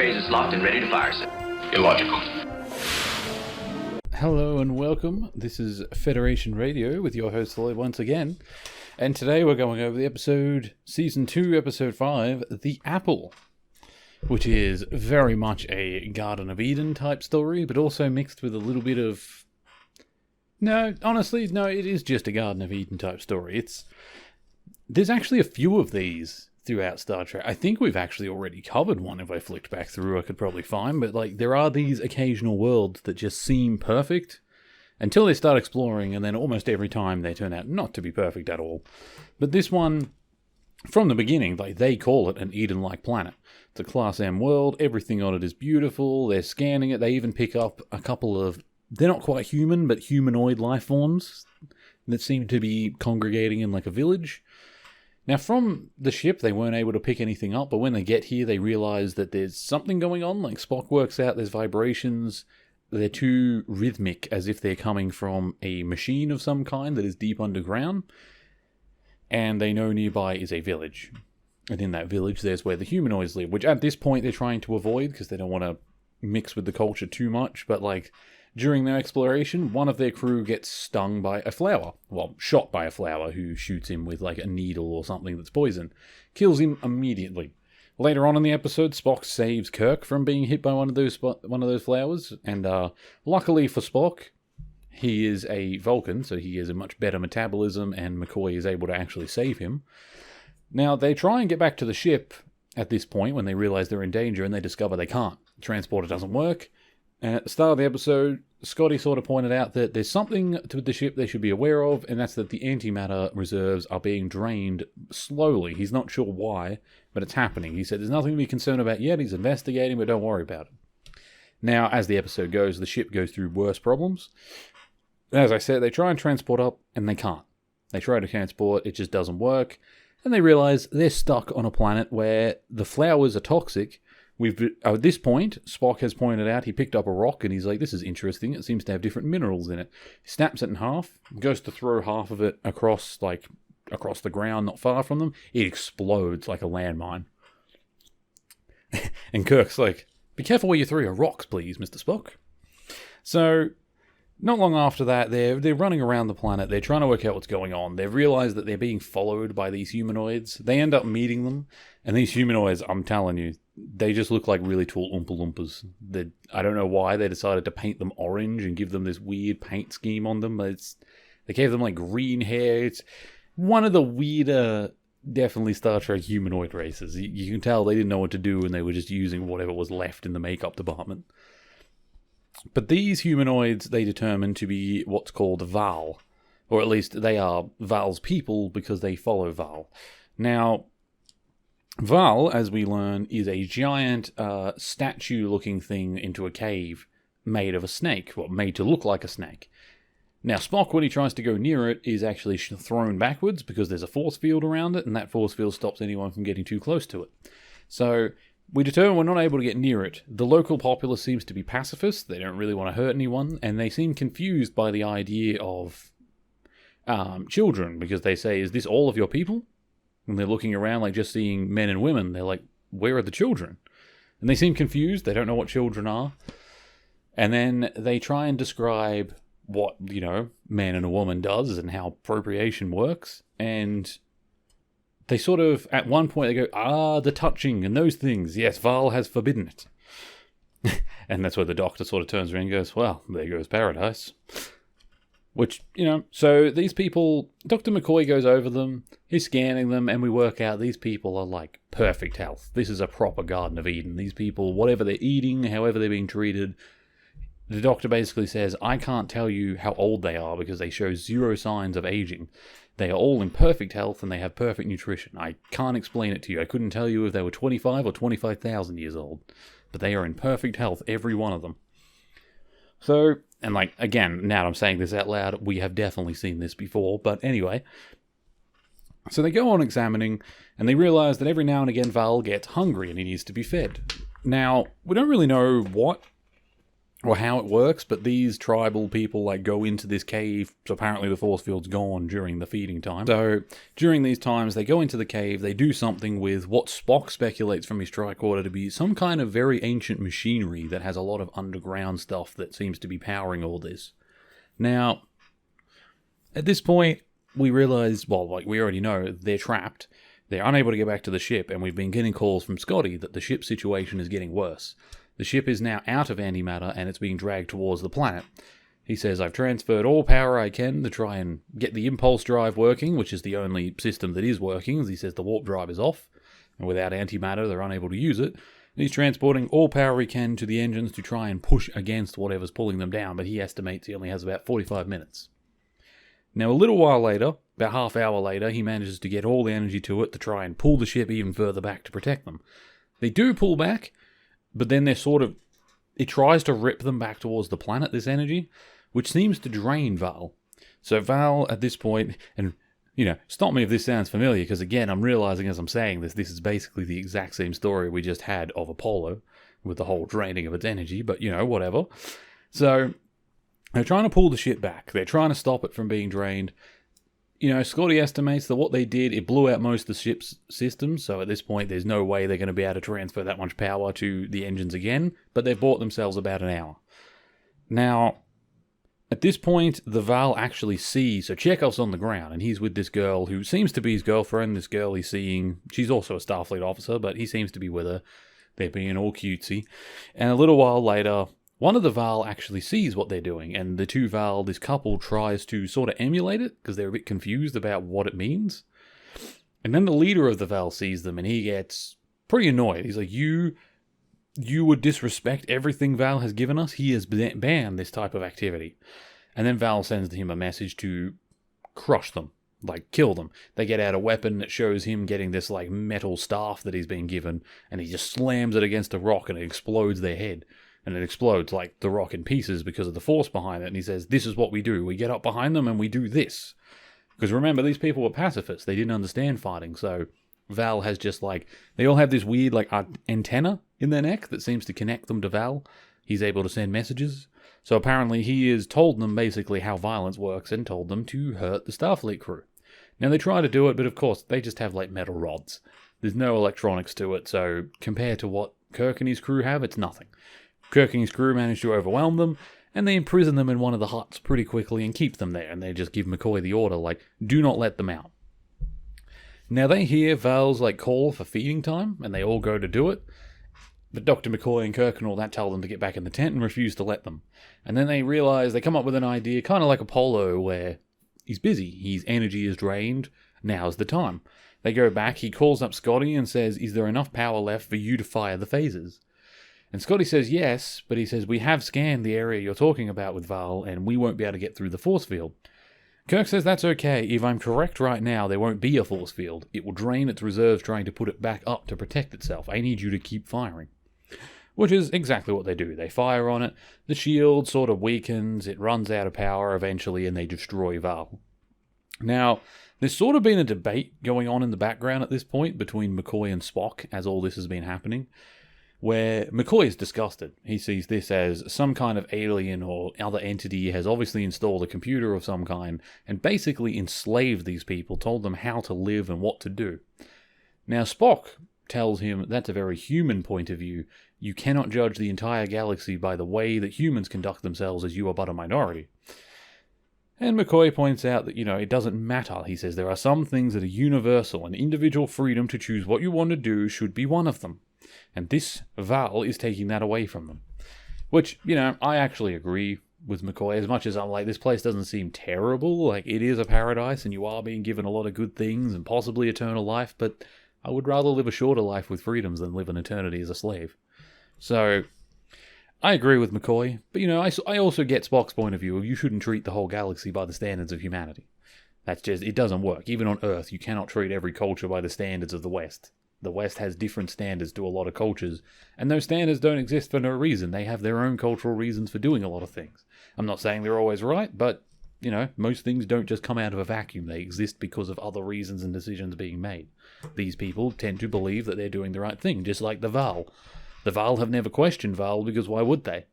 phase is locked and ready to fire, sir. Illogical. Hello and welcome. This is Federation Radio with your host Lloyd once again. And today we're going over the episode, Season 2, Episode 5, The Apple, which is very much a Garden of Eden type story, but also mixed with a little bit of... No, honestly, no, it is just a Garden of Eden type story. There's actually a few of these throughout Star Trek. I think we've actually already covered one. If I flicked back through, I could probably find, but like there are these occasional worlds that just seem perfect until they start exploring, and then almost every time they turn out not to be perfect at all. But this one, from the beginning, like they call it an Eden-like planet. It's a Class M world, everything on it is beautiful, they're scanning it, they even pick up a couple of, they're not quite human, but humanoid life forms that seem to be congregating in like a village. Now, from the ship, they weren't able to pick anything up, but when they get here, they realize that there's something going on. Like, Spock works out there's vibrations. They're too rhythmic, as if they're coming from a machine of some kind that is deep underground. And they know nearby is a village. And in that village, there's where the humanoids live, which at this point they're trying to avoid because they don't want to mix with the culture too much. But, like, during their exploration, one of their crew gets stung by a flower. Well, shot by a flower who shoots him with, like, a needle or something that's poison. Kills him immediately. Later on in the episode, Spock saves Kirk from being hit by one of those flowers. And luckily for Spock, he is a Vulcan, so he has a much better metabolism, and McCoy is able to actually save him. Now, they try and get back to the ship at this point when they realize they're in danger, and they discover they can't. The transporter doesn't work. And at the start of the episode, Scotty sort of pointed out that there's something to the ship they should be aware of, and that's that the antimatter reserves are being drained slowly. He's not sure why, but it's happening. He said there's nothing to be concerned about yet. He's investigating, but don't worry about it. Now, as the episode goes, the ship goes through worse problems. As I said, they try and transport up, and they can't. They try to transport, it just doesn't work. And they realize they're stuck on a planet where the flowers are toxic. At this point, Spock has pointed out, he picked up a rock and he's like, this is interesting, it seems to have different minerals in it. He snaps it in half, goes to throw half of it across the ground not far from them. It explodes like a landmine. And Kirk's like, be careful where you throw your rocks, please, Mr. Spock. So, not long after that, they're running around the planet, they're trying to work out what's going on. They've realized that they're being followed by these humanoids. They end up meeting them, and these humanoids, I'm telling you, they just look like really tall Oompa Loompas. I don't know why they decided to paint them orange and give them this weird paint scheme on them. They gave them like green hair. It's one of the weirder, definitely Star Trek humanoid races. You can tell they didn't know what to do and they were just using whatever was left in the makeup department. But these humanoids, they determine to be what's called Val. Or at least they are Val's people because they follow Val. Now, Val, as we learn, is a giant statue-looking thing into a cave made of a snake, well, made to look like a snake. Now, Spock, when he tries to go near it, is actually thrown backwards because there's a force field around it, and that force field stops anyone from getting too close to it. So, we determine we're not able to get near it. The local populace seems to be pacifist, they don't really want to hurt anyone, and they seem confused by the idea of children, because they say, is this all of your people? And they're looking around like just seeing men and women. They're like, where are the children? And they seem confused. They don't know what children are. And then they try and describe what, man and a woman does and how procreation works. And they sort of, at one point, they go, the touching and those things. Yes, Val has forbidden it. And that's where the doctor sort of turns around and goes, well, there goes paradise. Which, so these people, Dr. McCoy goes over them, he's scanning them, and we work out these people are like perfect health. This is a proper Garden of Eden. These people, whatever they're eating, however they're being treated, the doctor basically says, I can't tell you how old they are because they show zero signs of aging. They are all in perfect health and they have perfect nutrition. I can't explain it to you. I couldn't tell you if they were 25 or 25,000 years old. But they are in perfect health, every one of them. So, and like, again, now that I'm saying this out loud, we have definitely seen this before, but anyway. So they go on examining, and they realize that every now and again Val gets hungry and he needs to be fed. Now, we don't really know what or how it works, but these tribal people like go into this cave. So apparently the force field's gone during the feeding time. So during these times, they go into the cave, they do something with what Spock speculates from his tricorder to be some kind of very ancient machinery that has a lot of underground stuff that seems to be powering all this. Now, at this point, we realize, well, like we already know, they're trapped. They're unable to get back to the ship, and we've been getting calls from Scotty that the ship situation is getting worse. The ship is now out of antimatter, and it's being dragged towards the planet. He says, I've transferred all power I can to try and get the impulse drive working, which is the only system that is working, as he says the warp drive is off, and without antimatter they're unable to use it. And he's transporting all power he can to the engines to try and push against whatever's pulling them down, but he estimates he only has about 45 minutes. Now, a little while later, about half hour later, he manages to get all the energy to it to try and pull the ship even further back to protect them. They do pull back, but then it tries to rip them back towards the planet, this energy, which seems to drain Val. So Val, at this point, and, stop me if this sounds familiar, because again, I'm realizing as I'm saying this is basically the exact same story we just had of Apollo, with the whole draining of its energy, but, whatever. So, they're trying to pull the ship back. They're trying to stop it from being drained. Scotty estimates that what they did, it blew out most of the ship's systems, so at this point there's no way they're going to be able to transfer that much power to the engines again, but they've bought themselves about an hour. Now, at this point, the Val actually sees, so Chekhov's on the ground, and he's with this girl who seems to be his girlfriend. This girl he's seeing, she's also a Starfleet officer, but he seems to be with her. They're being all cutesy. And a little while later, one of the Val actually sees what they're doing, and the two Val, this couple, tries to sort of emulate it, because they're a bit confused about what it means. And then the leader of the Val sees them, and he gets pretty annoyed. He's like, you would disrespect everything Val has given us? He has banned this type of activity. And then Val sends him a message to crush them, like kill them. They get out a weapon that shows him getting this like metal staff that he's been given, and he just slams it against a rock, and it explodes their head. And it explodes like the rock in pieces because of the force behind it. And he says, this is what we do. We get up behind them and we do this. Because remember, these people were pacifists. They didn't understand fighting. So Val has just like, they all have this weird like antenna in their neck that seems to connect them to Val. He's able to send messages. So apparently he has told them basically how violence works and told them to hurt the Starfleet crew. Now they try to do it, but of course they just have like metal rods. There's no electronics to it. So compared to what Kirk and his crew have, it's nothing. Kirk and his crew manage to overwhelm them, and they imprison them in one of the huts pretty quickly and keep them there, and they just give McCoy the order, like, do not let them out. Now they hear Val's, like, call for feeding time, and they all go to do it, but Dr. McCoy and Kirk and all that tell them to get back in the tent and refuse to let them. And then they realize, they come up with an idea, kind of like Apollo, where he's busy, his energy is drained, now's the time. They go back, he calls up Scotty and says, is there enough power left for you to fire the phasers? And Scotty says yes, but he says, we have scanned the area you're talking about with Val, and we won't be able to get through the force field. Kirk says that's okay. If I'm correct right now, there won't be a force field. It will drain its reserves trying to put it back up to protect itself. I need you to keep firing. Which is exactly what they do. They fire on it, the shield sort of weakens, it runs out of power eventually, and they destroy Val. Now, there's sort of been a debate going on in the background at this point between McCoy and Spock as all this has been happening, where McCoy is disgusted. He sees this as some kind of alien or other entity has obviously installed a computer of some kind and basically enslaved these people, told them how to live and what to do. Now Spock tells him that's a very human point of view. You cannot judge the entire galaxy by the way that humans conduct themselves, as you are but a minority. And McCoy points out that, it doesn't matter. He says there are some things that are universal, and individual freedom to choose what you want to do should be one of them. And this Val is taking that away from them. Which, I actually agree with McCoy, as much as I'm like, this place doesn't seem terrible. Like, it is a paradise, and you are being given a lot of good things, and possibly eternal life, but I would rather live a shorter life with freedoms than live an eternity as a slave. So, I agree with McCoy, but, I also get Spock's point of view of you shouldn't treat the whole galaxy by the standards of humanity. That's just, it doesn't work. Even on Earth, you cannot treat every culture by the standards of the West. The West has different standards to a lot of cultures, and those standards don't exist for no reason. They have their own cultural reasons for doing a lot of things. I'm not saying they're always right, but, most things don't just come out of a vacuum. They exist because of other reasons and decisions being made. These people tend to believe that they're doing the right thing, just like the Val. The Val have never questioned Val because why would they?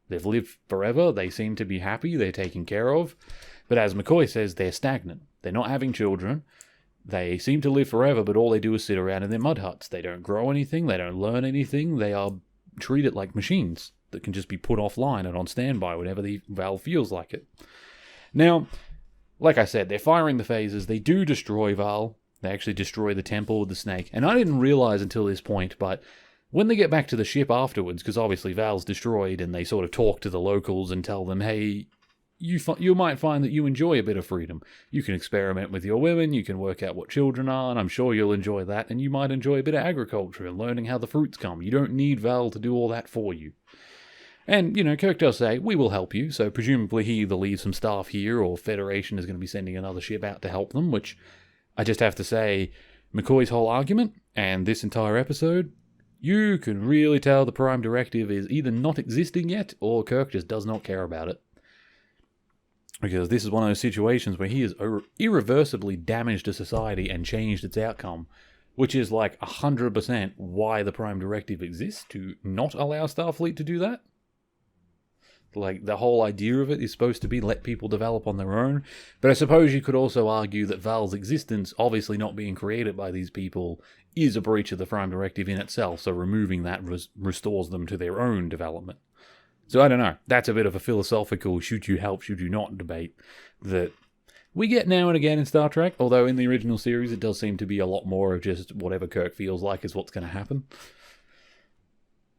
They've lived forever, they seem to be happy, they're taken care of. But as McCoy says, they're stagnant. They're not having children. They seem to live forever, but all they do is sit around in their mud huts. They don't grow anything, they don't learn anything, they are treated like machines that can just be put offline and on standby whenever the Val feels like it. Now, like I said, they're firing the phasers, they do destroy Val. They actually destroy the temple with the snake. And I didn't realize until this point, but when they get back to the ship afterwards, because obviously Val's destroyed, and they sort of talk to the locals and tell them, hey, you might find that you enjoy a bit of freedom. You can experiment with your women, you can work out what children are, and I'm sure you'll enjoy that, and you might enjoy a bit of agriculture and learning how the fruits come. You don't need Val to do all that for you. And, Kirk does say, we will help you, so presumably he either leaves some staff here, or Federation is going to be sending another ship out to help them, which I just have to say, McCoy's whole argument, and this entire episode, you can really tell the Prime Directive is either not existing yet, or Kirk just does not care about it. Because this is one of those situations where he has irreversibly damaged a society and changed its outcome, which is like 100% why the Prime Directive exists, to not allow Starfleet to do that. Like, the whole idea of it is supposed to be let people develop on their own. But I suppose you could also argue that Val's existence, obviously not being created by these people, is a breach of the Prime Directive in itself, so removing that restores them to their own development. So I don't know, that's a bit of a philosophical should you help, should you not debate that we get now and again in Star Trek, although in the original series it does seem to be a lot more of just whatever Kirk feels like is what's going to happen.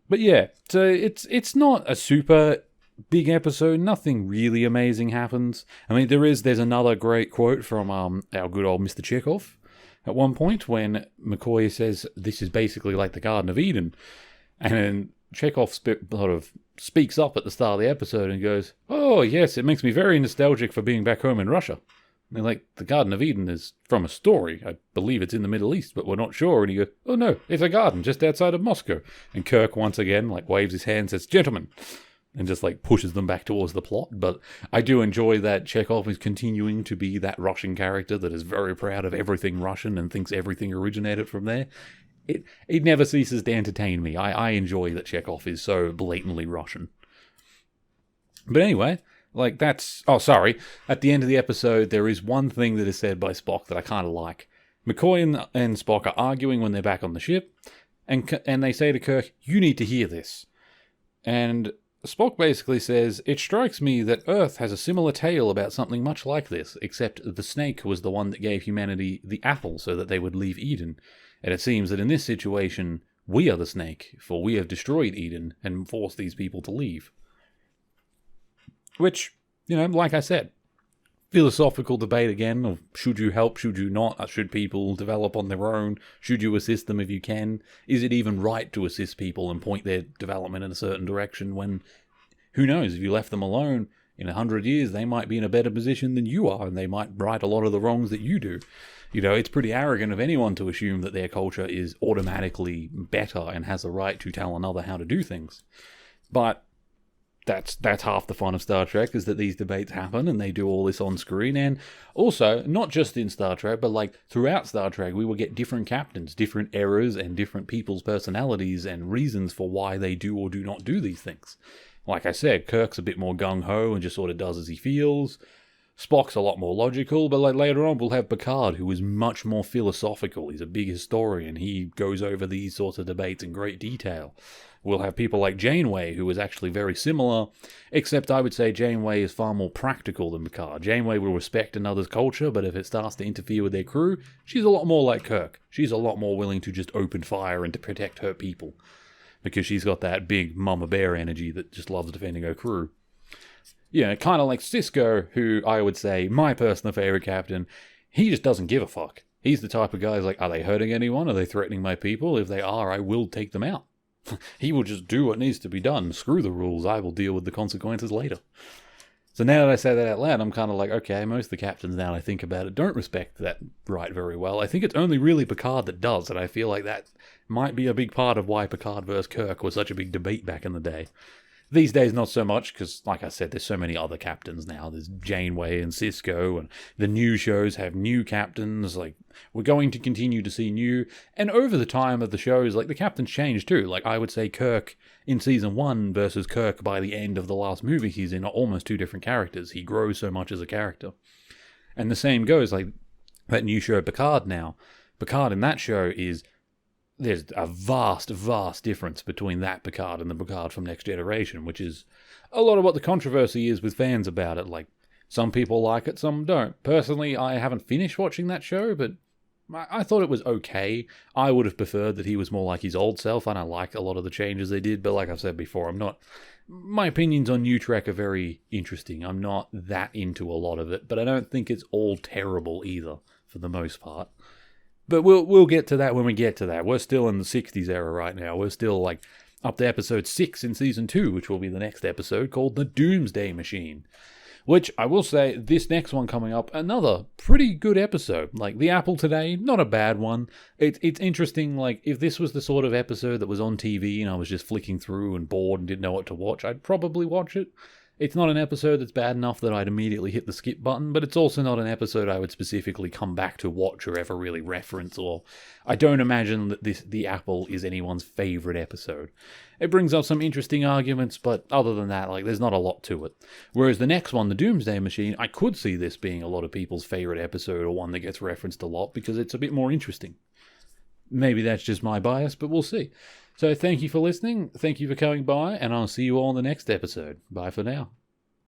But yeah, so it's not a super big episode, nothing really amazing happens. I mean, there's another great quote from our good old Mr. Chekhov at one point when McCoy says this is basically like the Garden of Eden, and then Chekhov sort of speaks up at the start of the episode and goes, oh yes, it makes me very nostalgic for being back home in Russia. And they're like, the Garden of Eden is from a story. I believe it's in the Middle East, but we're not sure. And he goes, oh no, it's a garden just outside of Moscow. And Kirk once again waves his hand and says, gentlemen, and just pushes them back towards the plot. But I do enjoy that Chekhov is continuing to be that Russian character that is very proud of everything Russian and thinks everything originated from there. It never ceases to entertain me. I enjoy that Chekhov is so blatantly Russian. But anyway, that's... Oh, sorry. At the end of the episode, there is one thing that is said by Spock that I kind of like. McCoy and Spock are arguing when they're back on the ship, and they say to Kirk, you need to hear this. And Spock basically says, it strikes me that Earth has a similar tale about something much like this, except the snake was the one that gave humanity the apple so that they would leave Eden. And it seems that in this situation, we are the snake, for we have destroyed Eden and forced these people to leave. Which, like I said, philosophical debate again of should you help, should you not, should people develop on their own, should you assist them if you can, is it even right to assist people and point their development in a certain direction when, who knows, if you left them alone, in 100 years they might be in a better position than you are and they might right a lot of the wrongs that you do. It's pretty arrogant of anyone to assume that their culture is automatically better and has the right to tell another how to do things. But that's half the fun of Star Trek, is that these debates happen and they do all this on screen. And also, not just in Star Trek, but throughout Star Trek, we will get different captains, different eras, and different people's personalities and reasons for why they do or do not do these things. Like I said, Kirk's a bit more gung-ho and just sort of does as he feels. Spock's a lot more logical, but later on we'll have Picard, who is much more philosophical. He's a big historian. He goes over these sorts of debates in great detail. We'll have people like Janeway, who is actually very similar, except I would say Janeway is far more practical than Picard. Janeway will respect another's culture, but if it starts to interfere with their crew, she's a lot more like Kirk. She's a lot more willing to just open fire and to protect her people, because she's got that big mama bear energy that just loves defending her crew. Kind of like Sisko, who I would say, my personal favourite captain, he just doesn't give a fuck. He's the type of guy who's like, are they hurting anyone? Are they threatening my people? If they are, I will take them out. He will just do what needs to be done. Screw the rules. I will deal with the consequences later. So now that I say that out loud, I'm kind of like, okay, most of the captains, now that I think about it, don't respect that right very well. I think it's only really Picard that does, and I feel like that might be a big part of why Picard versus Kirk was such a big debate back in the day. These days, not so much, because, like I said, there's so many other captains now. There's Janeway and Cisco, and the new shows have new captains. Like, we're going to continue to see new, and over the time of the shows, like, the captains change too. Like, I would say Kirk in season 1 versus Kirk by the end of the last movie he's in are almost two different characters. He grows so much as a character. And the same goes, like, that new show Picard now. Picard in that show there's a vast, vast difference between that Picard and the Picard from Next Generation, which is a lot of what the controversy is with fans about it. Like, some people like it, some don't. Personally, I haven't finished watching that show, but I thought it was okay. I would have preferred that he was more like his old self. I don't like a lot of the changes they did, but like I've said before, my opinions on New Trek are very interesting. I'm not that into a lot of it, but I don't think it's all terrible either, for the most part. But we'll get to that when we get to that. We're still in the 60s era right now. We're still, like, up to episode 6 in season 2, which will be the next episode, called The Doomsday Machine. Which, I will say, this next one coming up, another pretty good episode. Like, The Apple Today, not a bad one. It's interesting, like, if this was the sort of episode that was on TV and I was just flicking through and bored and didn't know what to watch, I'd probably watch it. It's not an episode that's bad enough that I'd immediately hit the skip button, but it's also not an episode I would specifically come back to watch or ever really reference, or I don't imagine that The Apple is anyone's favourite episode. It brings up some interesting arguments, but other than that, like, there's not a lot to it. Whereas the next one, The Doomsday Machine, I could see this being a lot of people's favourite episode, or one that gets referenced a lot, because it's a bit more interesting. Maybe that's just my bias, but we'll see. So thank you for listening, thank you for coming by, and I'll see you all in the next episode. Bye for now.